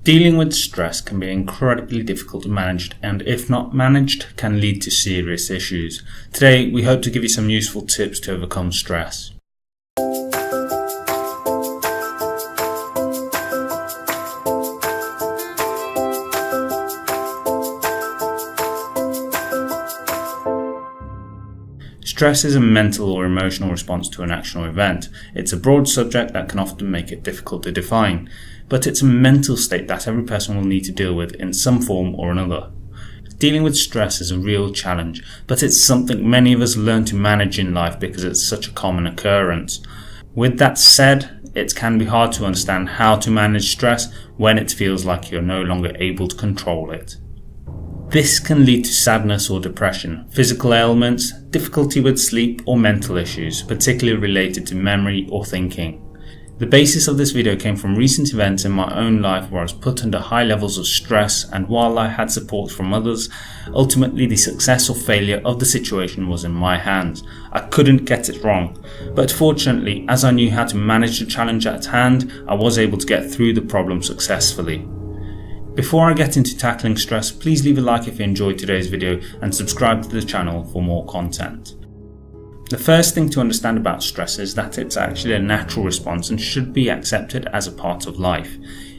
Dealing with stress can be incredibly difficult to manage, and if not managed, can lead to serious issues. Today, we hope to give you some useful tips to overcome stress. Stress is a mental or emotional response to an action or event. It's a broad subject that can often make it difficult to define, but it's a mental state that every person will need to deal with in some form or another. Dealing with stress is a real challenge, but it's something many of us learn to manage in life because it's such a common occurrence. With that said, it can be hard to understand how to manage stress when it feels like you're no longer able to control it. This can lead to sadness or depression, physical ailments, difficulty with sleep, or mental issues, particularly related to memory or thinking. The basis of this video came from recent events in my own life where I was put under high levels of stress, and while I had support from others, ultimately the success or failure of the situation was in my hands. I couldn't get it wrong, but fortunately, as I knew how to manage the challenge at hand, I was able to get through the problem successfully. Before I get into tackling stress, please leave a like if you enjoyed today's video and subscribe to the channel for more content. The first thing to understand about stress is that it's actually a natural response and should be accepted as a part of life.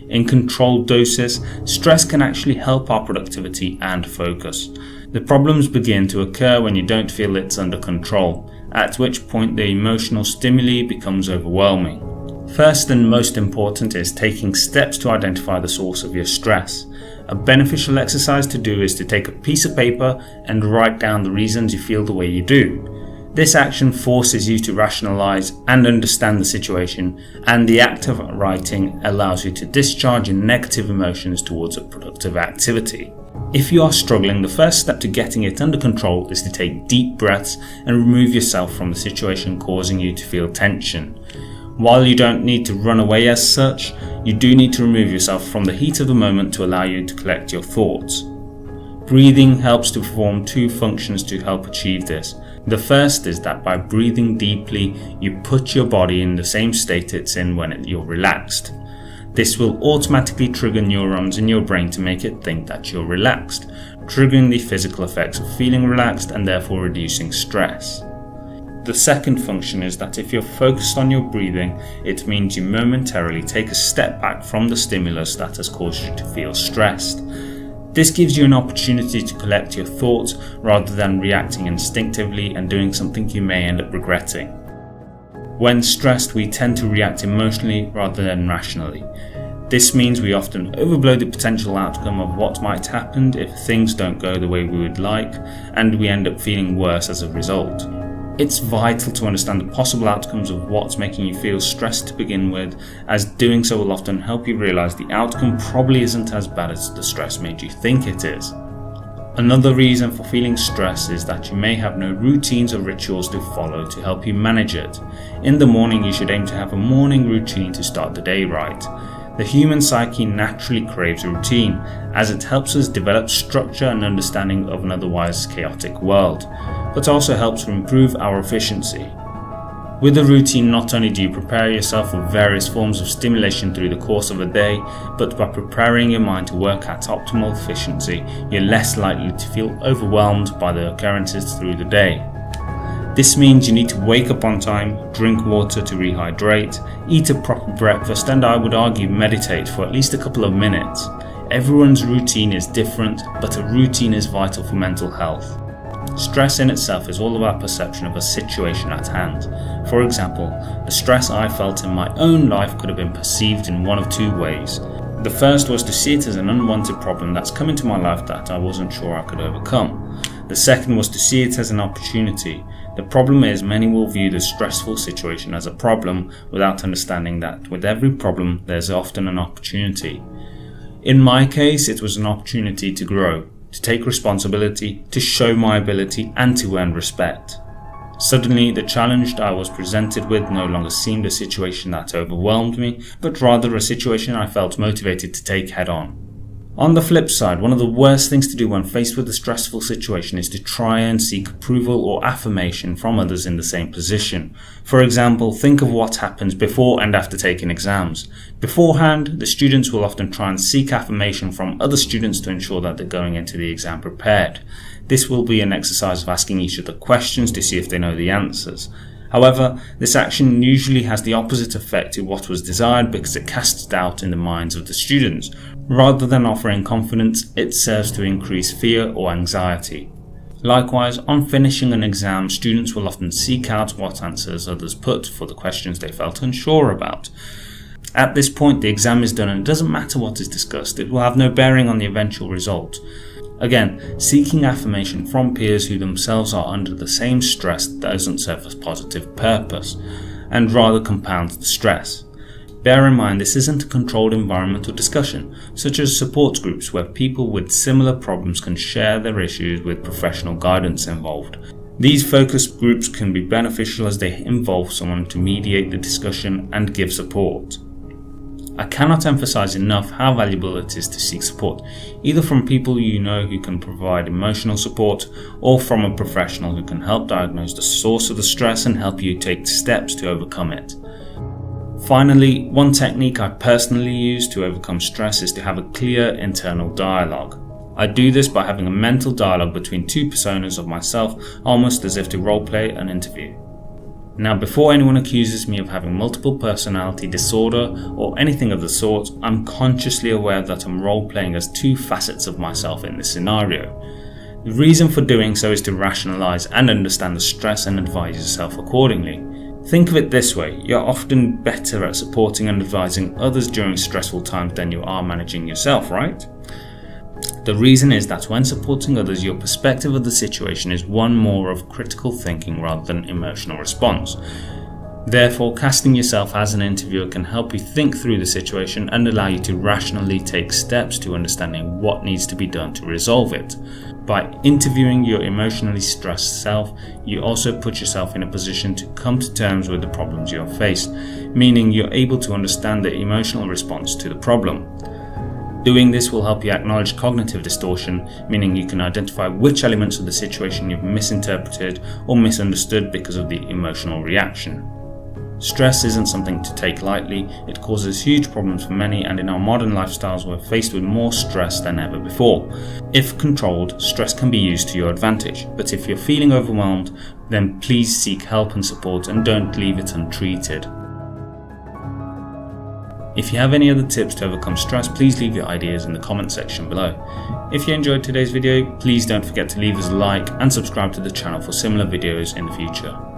In controlled doses, stress can actually help our productivity and focus. The problems begin to occur when you don't feel it's under control, at which point the emotional stimuli becomes overwhelming. First and most important is taking steps to identify the source of your stress. A beneficial exercise to do is to take a piece of paper and write down the reasons you feel the way you do. This action forces you to rationalize and understand the situation, and the act of writing allows you to discharge your negative emotions towards a productive activity. If you are struggling, the first step to getting it under control is to take deep breaths and remove yourself from the situation causing you to feel tension. While you don't need to run away as such, you do need to remove yourself from the heat of the moment to allow you to collect your thoughts. Breathing helps to perform two functions to help achieve this. The first is that by breathing deeply, you put your body in the same state it's in when you're relaxed. This will automatically trigger neurons in your brain to make it think that you're relaxed, triggering the physical effects of feeling relaxed and therefore reducing stress. The second function is that if you're focused on your breathing, it means you momentarily take a step back from the stimulus that has caused you to feel stressed. This gives you an opportunity to collect your thoughts rather than reacting instinctively and doing something you may end up regretting. When stressed, we tend to react emotionally rather than rationally. This means we often overblow the potential outcome of what might happen if things don't go the way we would like, and we end up feeling worse as a result. It's vital to understand the possible outcomes of what's making you feel stressed to begin with, as doing so will often help you realize the outcome probably isn't as bad as the stress made you think it is. Another reason for feeling stress is that you may have no routines or rituals to follow to help you manage it. In the morning, you should aim to have a morning routine to start the day right. The human psyche naturally craves a routine, as it helps us develop structure and understanding of an otherwise chaotic world, but also helps to improve our efficiency. With a routine, not only do you prepare yourself for various forms of stimulation through the course of a day, but by preparing your mind to work at optimal efficiency, you're less likely to feel overwhelmed by the occurrences through the day. This means you need to wake up on time, drink water to rehydrate, eat a proper breakfast, and I would argue meditate for at least a couple of minutes. Everyone's routine is different, but a routine is vital for mental health. Stress in itself is all about perception of a situation at hand. For example, the stress I felt in my own life could have been perceived in one of two ways. The first was to see it as an unwanted problem that's come into my life that I wasn't sure I could overcome. The second was to see it as an opportunity. The problem is, many will view the stressful situation as a problem without understanding that with every problem there's often an opportunity. In my case, it was an opportunity to grow, to take responsibility, to show my ability, and to earn respect. Suddenly, the challenge I was presented with no longer seemed a situation that overwhelmed me, but rather a situation I felt motivated to take head on. On the flip side, one of the worst things to do when faced with a stressful situation is to try and seek approval or affirmation from others in the same position. For example, think of what happens before and after taking exams. Beforehand, the students will often try and seek affirmation from other students to ensure that they're going into the exam prepared. This will be an exercise of asking each other questions to see if they know the answers. However, this action usually has the opposite effect to what was desired because it casts doubt in the minds of the students. Rather than offering confidence, it serves to increase fear or anxiety. Likewise, on finishing an exam, students will often seek out what answers others put for the questions they felt unsure about. At this point, the exam is done and it doesn't matter what is discussed, it will have no bearing on the eventual result. Again, seeking affirmation from peers who themselves are under the same stress doesn't serve a positive purpose, and rather compounds the stress. Bear in mind this isn't a controlled environment or discussion, such as support groups where people with similar problems can share their issues with professional guidance involved. These focus groups can be beneficial as they involve someone to mediate the discussion and give support. I cannot emphasize enough how valuable it is to seek support, either from people you know who can provide emotional support or from a professional who can help diagnose the source of the stress and help you take steps to overcome it. Finally, one technique I personally use to overcome stress is to have a clear internal dialogue. I do this by having a mental dialogue between two personas of myself, almost as if to roleplay an interview. Now, before anyone accuses me of having multiple personality disorder or anything of the sort, I'm consciously aware that I'm role-playing as two facets of myself in this scenario. The reason for doing so is to rationalize and understand the stress and advise yourself accordingly. Think of it this way, you're often better at supporting and advising others during stressful times than you are managing yourself, right? The reason is that when supporting others, your perspective of the situation is one more of critical thinking rather than emotional response. Therefore, casting yourself as an interviewer can help you think through the situation and allow you to rationally take steps to understanding what needs to be done to resolve it. By interviewing your emotionally stressed self, you also put yourself in a position to come to terms with the problems you have faced, meaning you're able to understand the emotional response to the problem. Doing this will help you acknowledge cognitive distortion, meaning you can identify which elements of the situation you've misinterpreted or misunderstood because of the emotional reaction. Stress isn't something to take lightly, it causes huge problems for many, and in our modern lifestyles we're faced with more stress than ever before. If controlled, stress can be used to your advantage, but if you're feeling overwhelmed, then please seek help and support and don't leave it untreated. If you have any other tips to overcome stress, please leave your ideas in the comment section below. If you enjoyed today's video, please don't forget to leave us a like and subscribe to the channel for similar videos in the future.